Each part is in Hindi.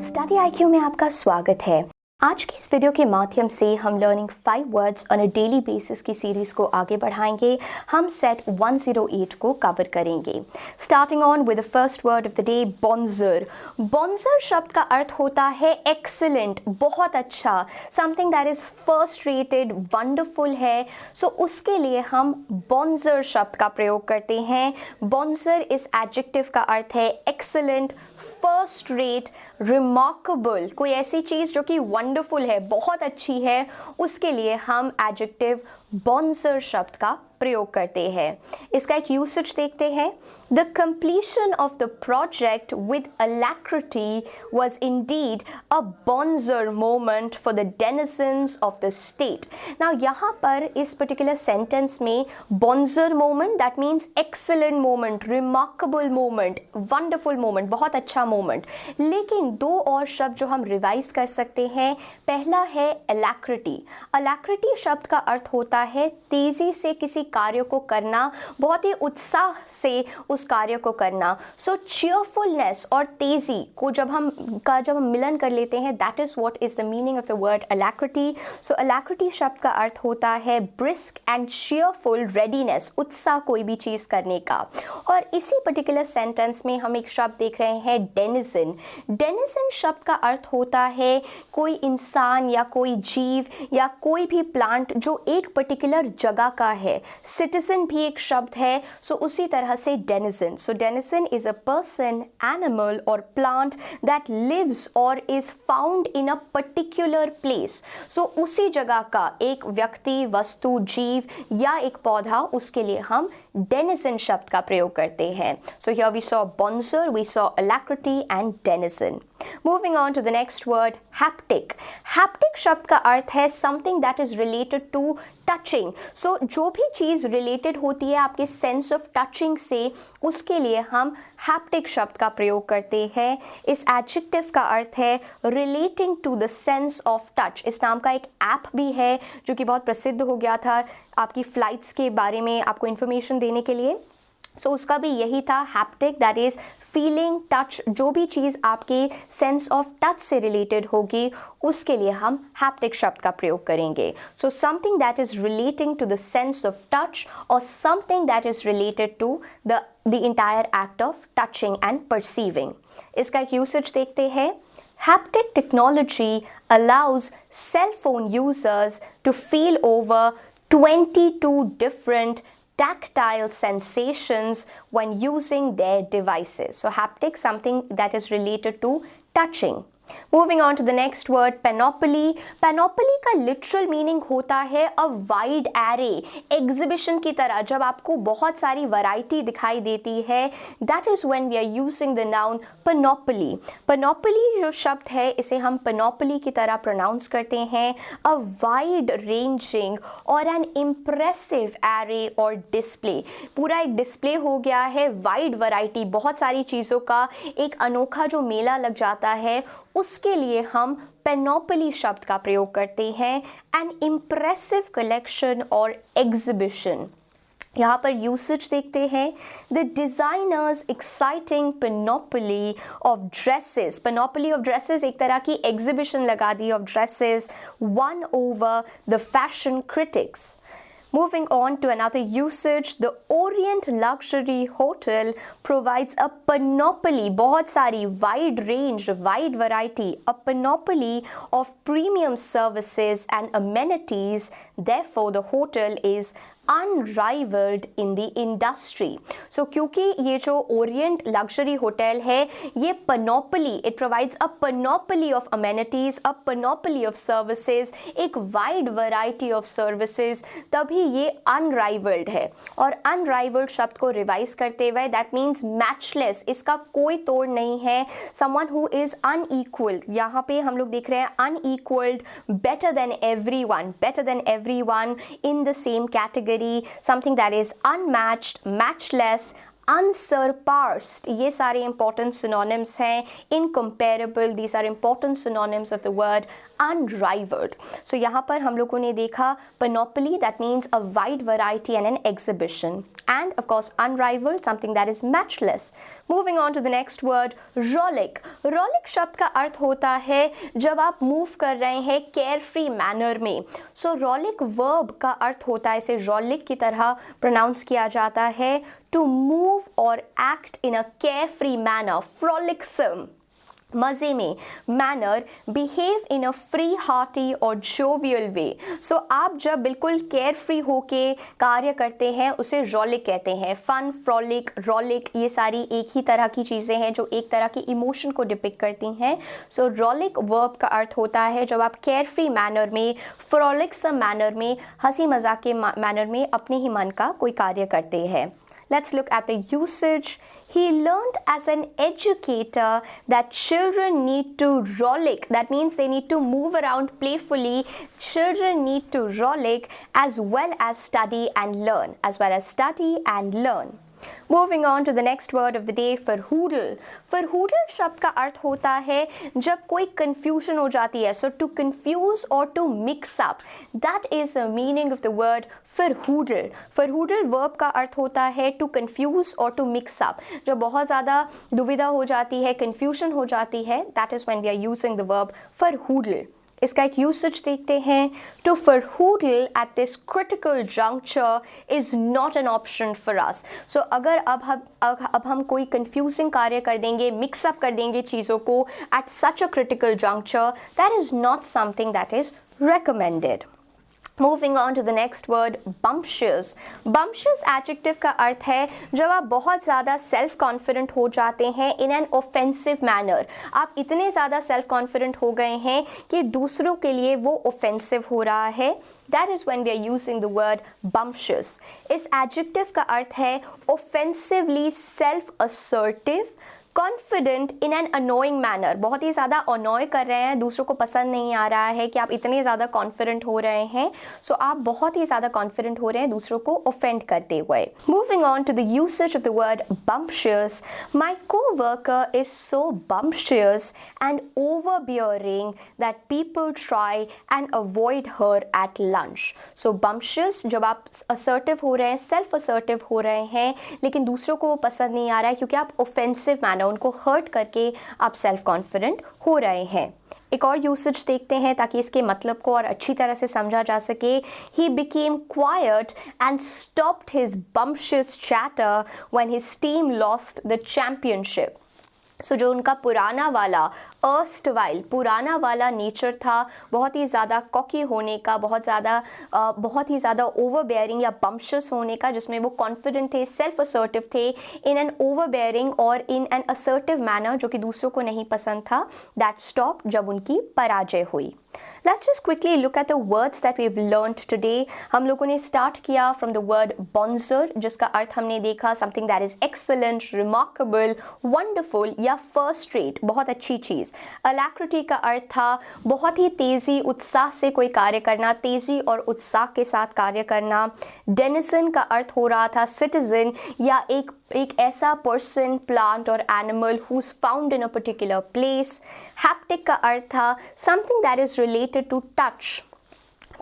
स्टडी आईक्यू में आपका स्वागत है। आज के इस वीडियो के माध्यम से हम learning 5 words on a daily basis की सीरीज को आगे बढ़ाएंगे। हम सेट 108 को कवर करेंगे। Starting on with the first word of the day, bonzer. Bonzer शब्द का अर्थ होता है एक्सीलेंट, बहुत अच्छा, something that is first rated, wonderful है। सो उसके लिए हम बॉन्जर शब्द का प्रयोग करते हैं। बॉन्जर इस एडजेक्टिव का अर्थ है एक्सीलेंट, फर्स्ट रेट, रिमार्केबल, कोई ऐसी चीज़ जो कि वंडरफुल है, बहुत अच्छी है, उसके लिए हम एडजेक्टिव बॉन्जर शब्द का प्रयोग करते हैं। इसका एक यूसेज देखते हैं। The completion of the project with alacrity was indeed a bonzer moment for the denizens of the state. Now यहाँ पर इस पर्टिकुलर सेंटेंस में bonzer moment that means excellent moment, remarkable moment, wonderful moment, बहुत अच्छा मोमेंट। लेकिन दो और शब्द जो हम रिवाइज कर सकते हैं, पहला है अलैक्रिटी। अलैक्रिटी शब्द का अर्थ होता है तेजी से किसी कार्य को करना, बहुत ही उत्साह से उस कार्य को करना। सो चीयरफुलनेस और तेजी को जब हम मिलन कर लेते हैं, that is what is the meaning of the word alacrity. So alacrity शब्द का अर्थ होता है ब्रिस्क एंड चीयरफुल रेडीनेस, उत्साह कोई भी चीज करने का। और इसी पर्टिकुलर सेंटेंस में हम एक शब्द देख रहे हैं डेनिजन। डेनिजन शब्द का अर्थ होता है कोई इंसान या कोई जीव या कोई भी प्लांट जो एक पर्टिकुलर जगह का है। सिटीजन भी एक शब्द है, सो उसी तरह से denizen. So denizen is a person, animal और प्लांट दैट लिव्स और is found in a particular place. So उसी जगह का एक व्यक्ति, वस्तु, जीव या एक पौधा, उसके लिए हम डेनिजन शब्द का प्रयोग करते हैं। So here we saw bonzer, we saw alacrity and denizen. Moving on to the next word, haptic. Haptic शब्द का अर्थ है something that is related to touching. So जो भी चीज़ related होती है आपके sense of touching से, उसके लिए हम haptic शब्द का प्रयोग करते हैं। इस adjective का अर्थ है relating to the sense of touch. इस नाम का एक ऐप भी है जो कि बहुत प्रसिद्ध हो गया था आपकी फ्लाइट्स के बारे में आपको इन्फॉर्मेशन देने के लिए। सो उसका भी यही था, haptic, that is feeling, touch, जो भी चीज़ आपके सेंस ऑफ टच से रिलेटेड होगी उसके लिए हम हैप्टिक शब्द का प्रयोग करेंगे। So something that is relating to the sense of touch और something that is related to the entire act of touching and perceiving. इसका एक यूसेज देखते हैं। Haptic technology allows cell phone users to feel over 22 different tactile sensations when using their devices. So haptic, something that is related to touching. Moving on to the next word, panoply. Panoply का literal meaning होता है a wide array, exhibition की तरह जब आपको बहुत सारी variety दिखाई देती है, that is when we are using the noun panoply. Panoply जो शब्द है इसे हम panoply की तरह pronounce करते हैं, a wide ranging और an impressive array or display. पूरा एक display हो गया है, wide variety, बहुत सारी चीज़ों का एक अनोखा जो मेला लग जाता है, उसके लिए हम पेनोपली शब्द का प्रयोग करते हैं। एन इम्प्रेसिव कलेक्शन और एग्जिबिशन। यहाँ पर यूसेज देखते हैं। The designers exciting panoply of dresses. Panoply of dresses एक तरह की एग्जिबिशन लगा दी of dresses, won over the fashion critics. Moving on to another usage, the Orient Luxury Hotel provides a panoply, बहुत सारी, wide range, wide variety, a panoply of premium services and amenities. Therefore, the hotel is unrivaled in the industry. So क्योंकि ये जो Orient Luxury Hotel है, ये panoply, it provides a panoply of amenities, a panoply of services, एक wide variety of services, तभी ये unrivaled है। और unrivaled शब्द को रिवाइज करते हुए that means matchless, इसका कोई तोड़ नहीं है। someone who is unequal, यहाँ पे हम लोग देख रहे हैं unequaled, better than everyone in the same category, something that is unmatched, matchless, unsurpassed, ये सारे important synonyms हैं. Incomparable, these are important synonyms of the word unrivaled. So यहाँ पर हम लोगों ने देखा panoply, that means a wide variety and an exhibition, and of course unrivaled, something that is matchless. Moving on to the next word, rollick. Rollick शब्द का अर्थ होता है जब आप मूव कर रहे हैं carefree manner में. So rollick verb का अर्थ होता है, इसे rollick की तरह pronounce किया जाता है, to move or act in a carefree manner, frolicsome, मज़े में, manner, behave in a free hearty और जोवियल वे. सो आप जब बिल्कुल केयर फ्री होके कार्य करते हैं उसे रॉलिक कहते हैं. फन, फ्रॉलिक, रॉलिक, ये सारी एक ही तरह की चीज़ें हैं जो एक तरह की इमोशन को डिपिक्ट करती हैं. सो रॉलिक वर्ब का अर्थ होता है जब आप केयर फ्री मैनर में, फ्रॉलिक्सम मैनर में, हंसी मजाक के मैनर में अपने ही मन का कोई कार्य करते हैं. Let's look at the usage. He learned as an educator that children need to rollick. That means they need to move around playfully. Children need to rollick as well as study and learn. As well as study and learn. Moving on to the next word of the day, फरहूडल. फरहूडल शब्द का अर्थ होता है जब कोई confusion हो जाती है. So to confuse or to mix up, that is the meaning of the word फरहूडल. फरहूडल verb का अर्थ होता है to confuse or to mix up. जब बहुत ज़्यादा दुविधा हो जाती है, confusion हो जाती है, that is when we are using the verb फरहूडल. इसका एक यूसेज देखते हैं. To ferhoodle at this critical juncture is not an option for us. So अगर अब हम कोई कंफ्यूजिंग कार्य कर देंगे, मिक्सअप कर देंगे चीज़ों को at such a critical juncture, that is not something that is recommended. Moving on to the next word, bumptious. Bumptious adjective का अर्थ है जब आप बहुत ज़्यादा सेल्फ कॉन्फिडेंट हो जाते हैं in an offensive manner. आप इतने ज़्यादा सेल्फ कॉन्फिडेंट हो गए हैं कि दूसरों के लिए वो offensive हो रहा है. That is when we are using the word bumptious. इस adjective का अर्थ है offensively self-assertive, confident in an annoying manner. बहुत ही ज़्यादा अनॉय कर रहे हैं, दूसरों को पसंद नहीं आ रहा है कि आप इतने ज़्यादा कॉन्फिडेंट हो रहे हैं. सो आप बहुत ही ज़्यादा कॉन्फिडेंट हो रहे हैं दूसरों को ऑफेंड करते हुए. Moving on to the usage of the word bumptious. My coworker is so bumptious and overbearing that people try and avoid her at lunch. So bumptious जब आप असर्टिव हो रहे हैं, सेल्फ असर्टिव हो रहे हैं, लेकिन दूसरों को वो पसंद नहीं आ रहा है क्योंकि आप ऑफेंसिव मैनर, उनको हर्ट करके आप सेल्फ कॉन्फिडेंट हो रहे हैं. एक और यूसेज देखते हैं ताकि इसके मतलब को और अच्छी तरह से समझा जा सके. He became quiet and stopped his bumptious chatter when his team lost the championship. सो जो उनका पुराना वाला अर्स्टवाइल पुराना वाला नेचर था, बहुत ही ज़्यादा कॉकी होने का, बहुत ही ज़्यादा ओवरबेयरिंग या बम्पशियस होने का, जिसमें वो कॉन्फिडेंट थे, सेल्फ असर्टिव थे इन एन ओवरबेयरिंग और इन एन असर्टिव मैनर जो कि दूसरों को नहीं पसंद था. दैट स्टॉप जब उनकी पराजय हुई. Let's just quickly look at the words that we've learned today. हम लोगों ने स्टार्ट किया from the word bonzer, जिसका अर्थ हमने देखा something that is excellent, remarkable, wonderful या first rate, बहुत अच्छी चीज़. alacrity का अर्थ था बहुत ही तेज़ी, उत्साह से कोई कार्य करना, तेज़ी और उत्साह के साथ कार्य करना. denizen का अर्थ हो रहा था citizen या एक ऐसा पर्सन, प्लांट और animal who's found in a particular place. haptic का अर्थ था something that is related to touch.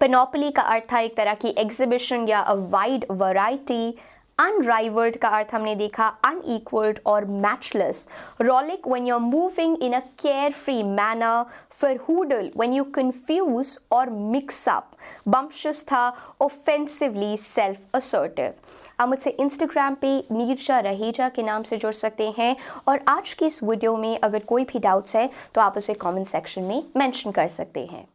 panoply का अर्थ था एक तरह की एग्जीबिशन या a wide variety. Unrivaled का अर्थ हमने देखा unequaled और matchless. Rollick when you're moving in a carefree manner. Farhoodle when you confuse or mix up. Bumptious था offensively self-assertive. आप मुझसे इंस्टाग्राम पे नीरजा रहेजा के नाम से जुड़ सकते हैं और आज की इस वीडियो में अगर कोई भी डाउट्स है तो आप उसे कमेंट सेक्शन में मेंशन कर सकते हैं.